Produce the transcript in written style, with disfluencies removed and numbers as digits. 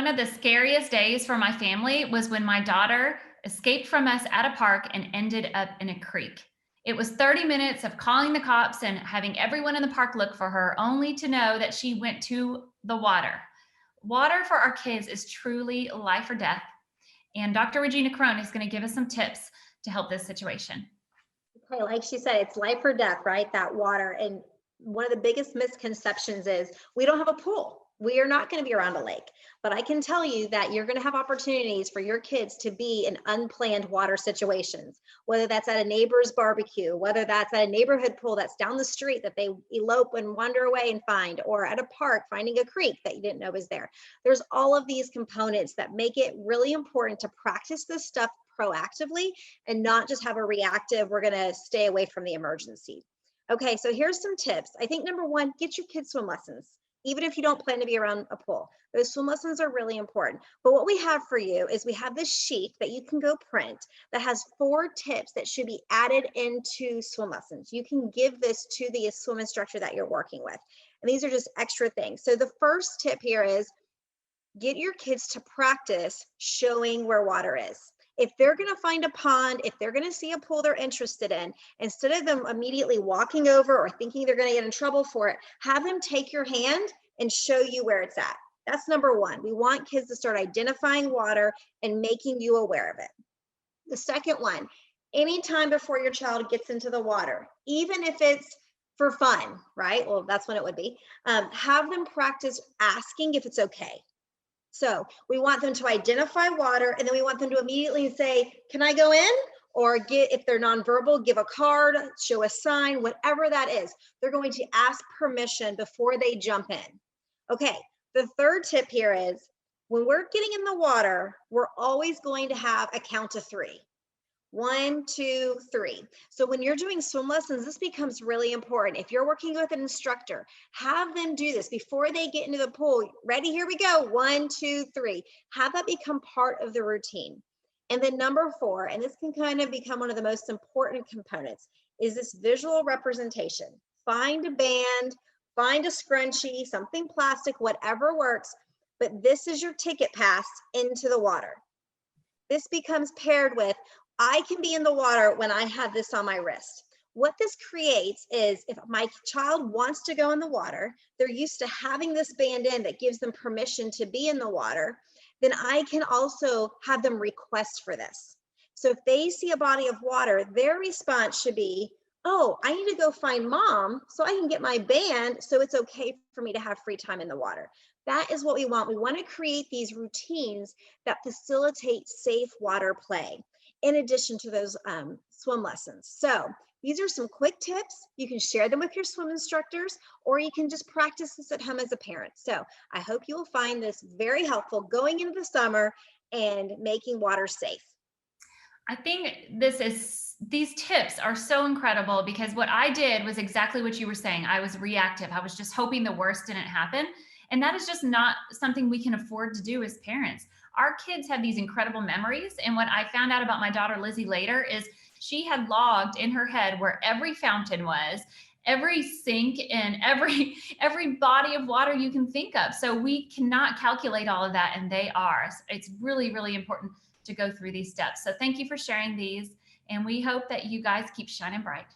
One of the scariest days for my family was when my daughter escaped from us at a park and ended up in a creek. It was 30 minutes of calling the cops and having everyone in the park look for her, only to know that she went to the water. Water for our kids is truly life or death. And Dr. Regina Crone is going to give us some tips to help this situation. Okay, like she said, it's life or death, right? That water. And one of the biggest misconceptions is we don't have a pool. We are not going to be around a lake. But I can tell you that you're going to have opportunities for your kids to be in unplanned water situations, whether that's at a neighbor's barbecue, whether that's at a neighborhood pool that's down the street that they elope and wander away and find, or at a park finding a creek that you didn't know was there. There's all of these components that make it really important to practice this stuff proactively and not just have a reactive, we're going to stay away from the emergency. Okay, so here's some tips. I think number one, get your kids swim lessons. Even if you don't plan to be around a pool, those swim lessons are really important. But what we have for you is we have this sheet that you can go print that has 4 tips that should be added into swim lessons. You can give this to the swim instructor that you're working with. And these are just extra things. So the first tip here is get your kids to practice showing where water is. If they're going to find a pond, if they're going to see a pool they're interested in, instead of them immediately walking over or thinking they're going to get in trouble for it, have them take your hand and show you where it's at. That's number one. We want kids to start identifying water and making you aware of it. The second one, anytime before your child gets into the water, even if it's for fun, right? Well, that's when it would be. Have them practice asking if it's okay. So we want them to identify water, and then we want them to immediately say, can I go in? Or if they're nonverbal, give a card, show a sign, whatever that is. They're going to ask permission before they jump in. Okay, the third tip here is when we're getting in the water, we're always going to have a count of 3. 1, 2, 3. So when you're doing swim lessons, this becomes really important. If you're working with an instructor, have them do this before they get into the pool. Ready? Here we go. 1, 2, 3. Have that become part of the routine. And then number 4, and this can kind of become one of the most important components, is this visual representation. Find a band, find a scrunchie, something plastic, whatever works, but this is your ticket pass into the water. This becomes paired with, I can be in the water when I have this on my wrist. What this creates is if my child wants to go in the water, they're used to having this band in that gives them permission to be in the water, then I can also have them request for this. So if they see a body of water, their response should be, oh, I need to go find mom so I can get my band so it's okay for me to have free time in the water. That is what we want. We want to create these routines that facilitate safe water play in addition to those swim lessons. So these are some quick tips. You can share them with your swim instructors, or you can just practice this at home as a parent. So I hope you will find this very helpful going into the summer and making water safe. I think these tips are so incredible because what I did was exactly what you were saying. I was reactive. I was just hoping the worst didn't happen. And that is just not something we can afford to do as parents. Our kids have these incredible memories. And what I found out about my daughter Lizzie later is she had logged in her head where every fountain was, every sink, and every body of water you can think of. So we cannot calculate all of that, and they are. It's really, really important to go through these steps. So thank you for sharing these, and we hope that you guys keep shining bright.